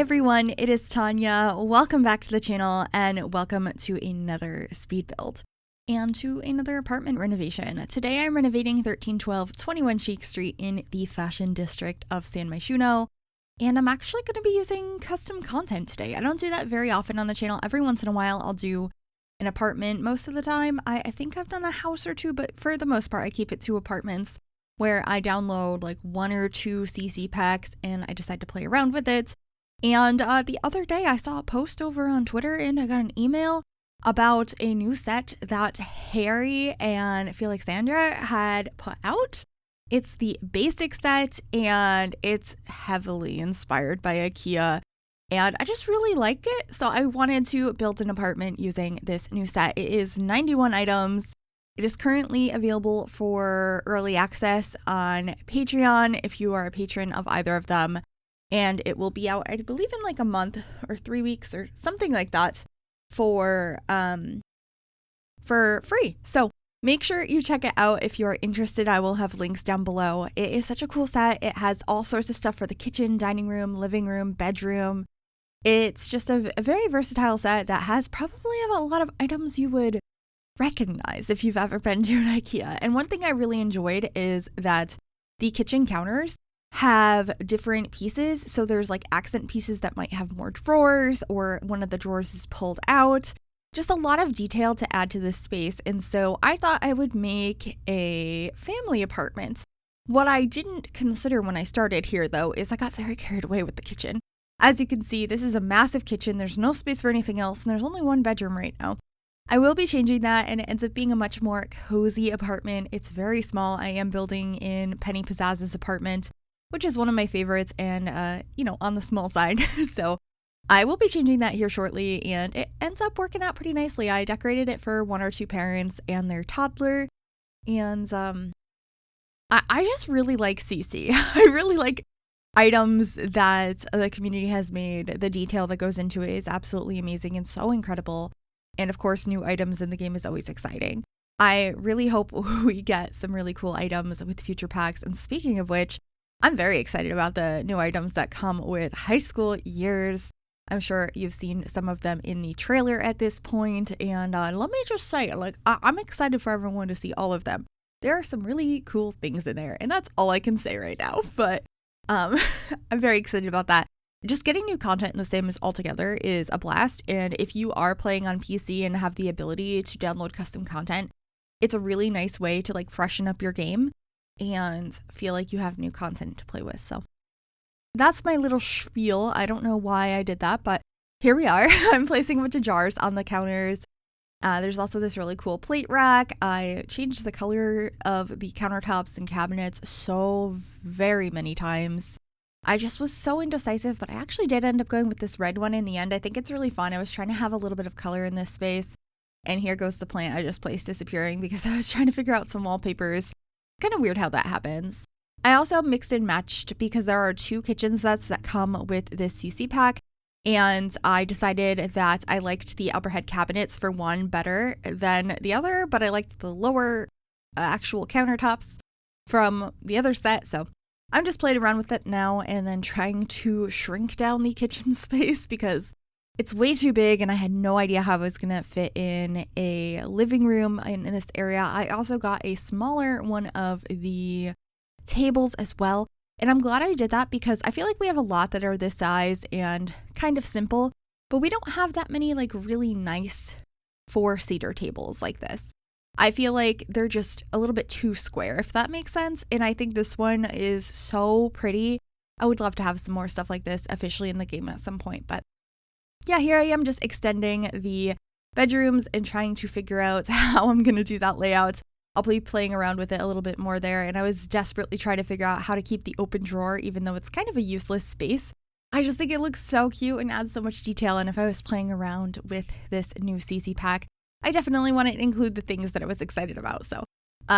everyone, it is Tanya. Welcome back to the channel and welcome to another speed build and to another apartment renovation. Today I'm renovating 1312 21 Chic Street in the fashion district of San Myshuno, and I'm actually going to be using custom content today. I don't do that very often on the channel. Every once in a while I'll do an apartment. Most of the time I think I've done a house or two, but for the most part I keep it to apartments where I download like 1 or 2 CC packs and I decide to play around with it. And the other day I saw a post over on Twitter and I got an email about a new set that Harrie and Felixandre had put out. It's the BAYSIC set and it's heavily inspired by IKEA. And I just really like it. So I wanted to build an apartment using this new set. It is 91 items. It is currently available for early access on Patreon if you are a patron of either of them. And it will be out, I believe, in like a month or 3 weeks or something like that for free. So make sure you check it out if you're interested. I will have links down below. It is such a cool set. It has all sorts of stuff for the kitchen, dining room, living room, bedroom. It's just a very versatile set that has probably a lot of items you would recognize if you've ever been to an IKEA. And one thing I really enjoyed is that the kitchen counters have different pieces. So there's like accent pieces that might have more drawers, or one of the drawers is pulled out. Just a lot of detail to add to this space. And so I thought I would make a family apartment. What I didn't consider when I started here, though, is I got very carried away with the kitchen. As you can see, this is a massive kitchen. There's no space for anything else, and there's only one bedroom right now. I will be changing that, and it ends up being a much more cozy apartment. It's very small. I am building in Penny Pizzazz's apartment, which is one of my favorites and, on the small side. So I will be changing that here shortly, and it ends up working out pretty nicely. I decorated it for 1 or 2 parents and their toddler, and I just really like CC. I really like items that the community has made. The detail that goes into it is absolutely amazing and so incredible. And of course, new items in the game is always exciting. I really hope we get some really cool items with future packs. And speaking of which, I'm very excited about the new items that come with high school years. I'm sure you've seen some of them in the trailer at this point. And let me just say, I'm excited for everyone to see all of them. There are some really cool things in there, and that's all I can say right now. But I'm very excited about that. Just getting new content in The Sims altogether is a blast. And if you are playing on PC and have the ability to download custom content, it's a really nice way to freshen up your game and feel like you have new content to play with. So that's my little spiel. I don't know why I did that, but here we are. I'm placing a bunch of jars on the counters. There's also this really cool plate rack. I changed the color of the countertops and cabinets so very many times. I just was so indecisive, but I actually did end up going with this red one in the end. I think it's really fun. I was trying to have a little bit of color in this space. And here goes the plant I just placed disappearing because I was trying to figure out some wallpapers. Kind of weird how that happens. I also mixed and matched because there are 2 kitchen sets that come with this CC pack. And I decided that I liked the upper head cabinets for one better than the other, but I liked the lower actual countertops from the other set. So I'm just playing around with it now and then trying to shrink down the kitchen space because it's way too big and I had no idea how I was going to fit in a living room in this area. I also got a smaller one of the tables as well. And I'm glad I did that because I feel like we have a lot that are this size and kind of simple, but we don't have that many really nice 4-seater tables like this. I feel like they're just a little bit too square, if that makes sense. And I think this one is so pretty. I would love to have some more stuff like this officially in the game at some point. But yeah, here I am just extending the bedrooms and trying to figure out how I'm going to do that layout. I'll be playing around with it a little bit more there. And I was desperately trying to figure out how to keep the open drawer, even though it's kind of a useless space. I just think it looks so cute and adds so much detail. And if I was playing around with this new CC pack, I definitely want to include the things that I was excited about. So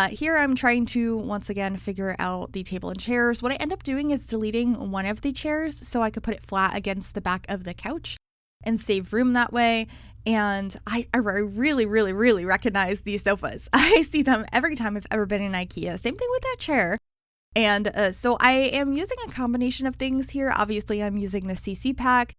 here I'm trying to, once again, figure out the table and chairs. What I end up doing is deleting one of the chairs so I could put it flat against the back of the couch and save room that way. And I really, really, really recognize these sofas. I see them every time I've ever been in IKEA. Same thing with that chair. And so I am using a combination of things here. Obviously, I'm using the CC pack.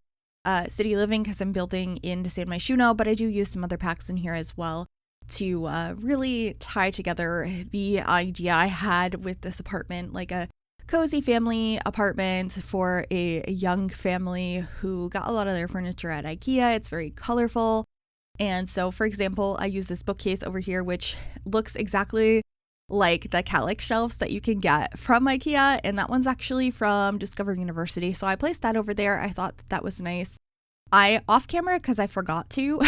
city living because I'm building in to stay in Myshuno, but I do use some other packs in here as well to really tie together the idea I had with this apartment, like a cozy family apartment for a young family who got a lot of their furniture at IKEA. It's very colorful. And so, for example, I use this bookcase over here, which looks exactly like the Calyx shelves that you can get from IKEA. And that one's actually from Discover University. So I placed that over there. I thought that was nice. I, off camera, because I forgot to,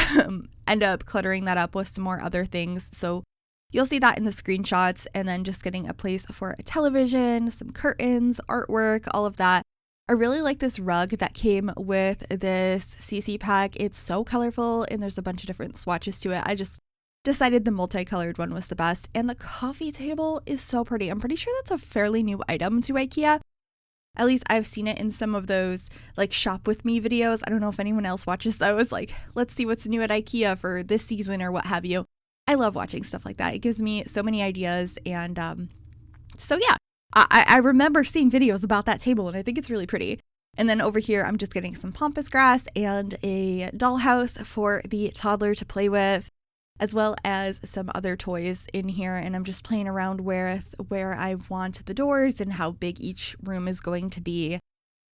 end up cluttering that up with some more other things. So you'll see that in the screenshots, and then just getting a place for a television, some curtains, artwork, all of that. I really like this rug that came with this CC pack. It's so colorful, and there's a bunch of different swatches to it. I just decided the multicolored one was the best. And the coffee table is so pretty. I'm pretty sure that's a fairly new item to IKEA. At least I've seen it in some of those like shop with me videos. I don't know if anyone else watches those. Like, let's see what's new at IKEA for this season or what have you. I love watching stuff like that. It gives me so many ideas. And so yeah, I remember seeing videos about that table, and I think it's really pretty. And then over here, I'm just getting some pampas grass and a dollhouse for the toddler to play with, as well as some other toys in here. And I'm just playing around with where I want the doors and how big each room is going to be.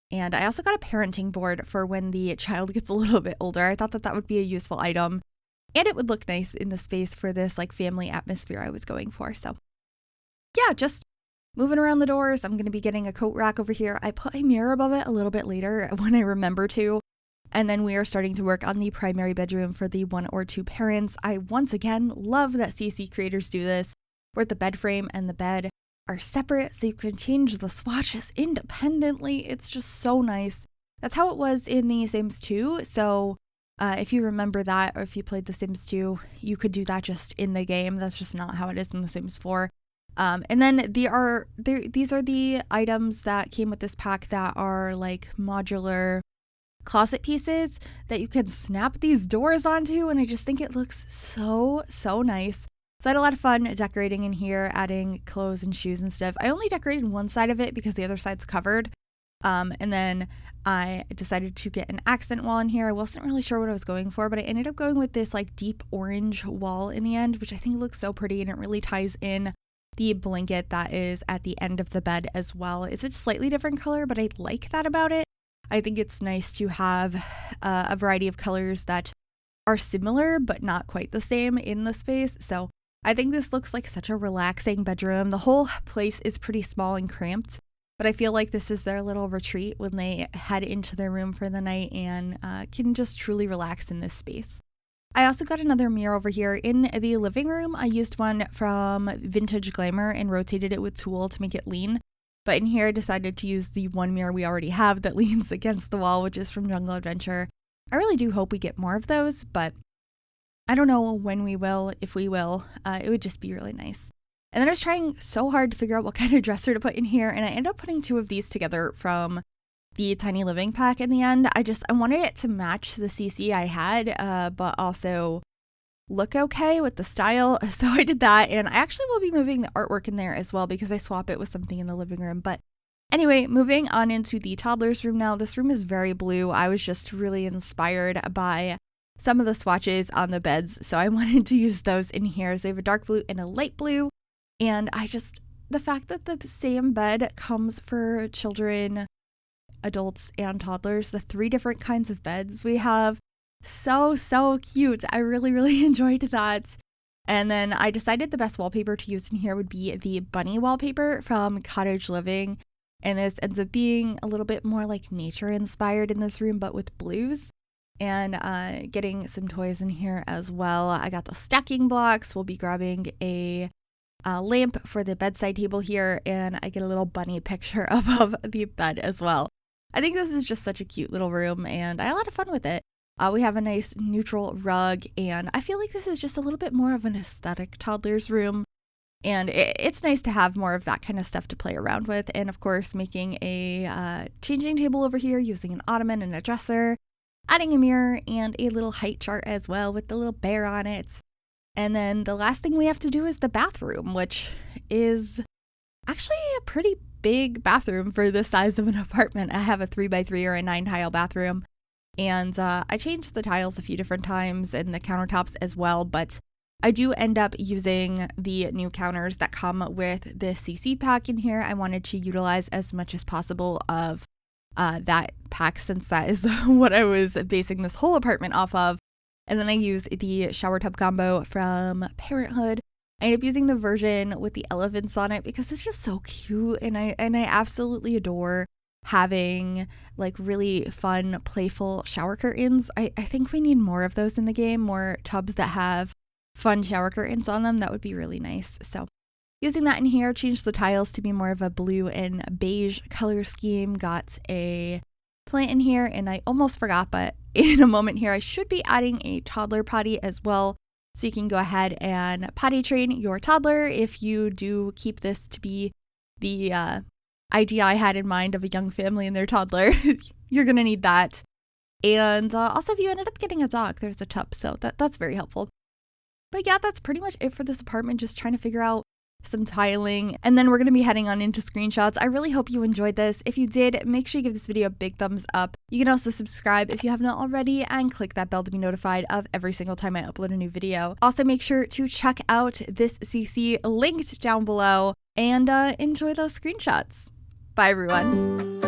And I also got a parenting board for when the child gets a little bit older. I thought that that would be a useful item, and it would look nice in the space for this like family atmosphere I was going for. So yeah, just moving around the doors. I'm going to be getting a coat rack over here. I put a mirror above it a little bit later when I remember to. And then we are starting to work on the primary bedroom for the 1 or 2 parents. I once again love that CC creators do this, where the bed frame and the bed are separate so you can change the swatches independently. It's just so nice. That's how it was in the Sims 2. So if you remember that, or if you played the Sims 2, you could do that just in the game. That's just not how it is in the Sims 4. And then these are the items that came with this pack that are like modular closet pieces that you can snap these doors onto, and I just think it looks so nice. So I had a lot of fun decorating in here, adding clothes and shoes and stuff. I only decorated one side of it because the other side's covered. And then I decided to get an accent wall in here. I wasn't really sure what I was going for, but I ended up going with this like deep orange wall in the end, which I think looks so pretty, and it really ties in the blanket that is at the end of the bed as well. It's a slightly different color, but I like that about it. I think it's nice to have a variety of colors that are similar but not quite the same in the space. So I think this looks like such a relaxing bedroom. The whole place is pretty small and cramped, but I feel like this is their little retreat when they head into their room for the night and can just truly relax in this space. I also got another mirror over here in the living room. I used one from Vintage Glamour and rotated it with tulle to make it lean. But in here, I decided to use the one mirror we already have that leans against the wall, which is from Jungle Adventure. I really do hope we get more of those, but I don't know when we will, if we will. It would just be really nice. And then I was trying so hard to figure out what kind of dresser to put in here, and I ended up putting 2 of these together from the Tiny Living pack in the end. I wanted it to match the CC I had, but also look okay with the style. So I did that, and I actually will be moving the artwork in there as well because I swap it with something in the living room. But anyway, moving on into the toddler's room now. This room is very blue. I was just really inspired by some of the swatches on the beds, so I wanted to use those in here. So I have a dark blue and a light blue, and the fact that the same bed comes for children, adults, and toddlers, the 3 different kinds of beds we have, so cute. I really enjoyed that. And then I decided the best wallpaper to use in here would be the bunny wallpaper from Cottage Living, and this ends up being a little bit more like nature inspired in this room, but with blues. And getting some toys in here as well. I got the stacking blocks. We'll be grabbing a lamp for the bedside table here, and I get a little bunny picture above the bed as well. I think this is just such a cute little room, and I had a lot of fun with it. We have a nice neutral rug, and I feel like this is just a little bit more of an aesthetic toddler's room. And it's nice to have more of that kind of stuff to play around with. And of course, making a changing table over here using an ottoman and a dresser, adding a mirror and a little height chart as well with the little bear on it. And then the last thing we have to do is the bathroom, which is actually a pretty big bathroom for the size of an apartment. I have a 3x3 or a 9 tile bathroom. And I changed the tiles a few different times and the countertops as well, but I do end up using the new counters that come with the CC pack in here. I wanted to utilize as much as possible of that pack, since that is what I was basing this whole apartment off of. And then I use the shower tub combo from Parenthood. I end up using the version with the elephants on it because it's just so cute, and I absolutely adore having like really fun, playful shower curtains. I think we need more of those in the game, more tubs that have fun shower curtains on them. That would be really nice. So using that in here, changed the tiles to be more of a blue and beige color scheme. Got a plant in here, and I almost forgot, but in a moment here I should be adding a toddler potty as well. So you can go ahead and potty train your toddler if you do keep this to be the idea I had in mind of a young family and their toddler. You're going to need that. And also, if you ended up getting a dog, there's a tub, so that's very helpful. But yeah, that's pretty much it for this apartment, just trying to figure out some tiling, and then we're going to be heading on into screenshots. I really hope you enjoyed this. If you did, make sure you give this video a big thumbs up. You can also subscribe if you have not already, and click that bell to be notified of every single time I upload a new video. Also, make sure to check out this CC linked down below, and enjoy those screenshots. Bye everyone.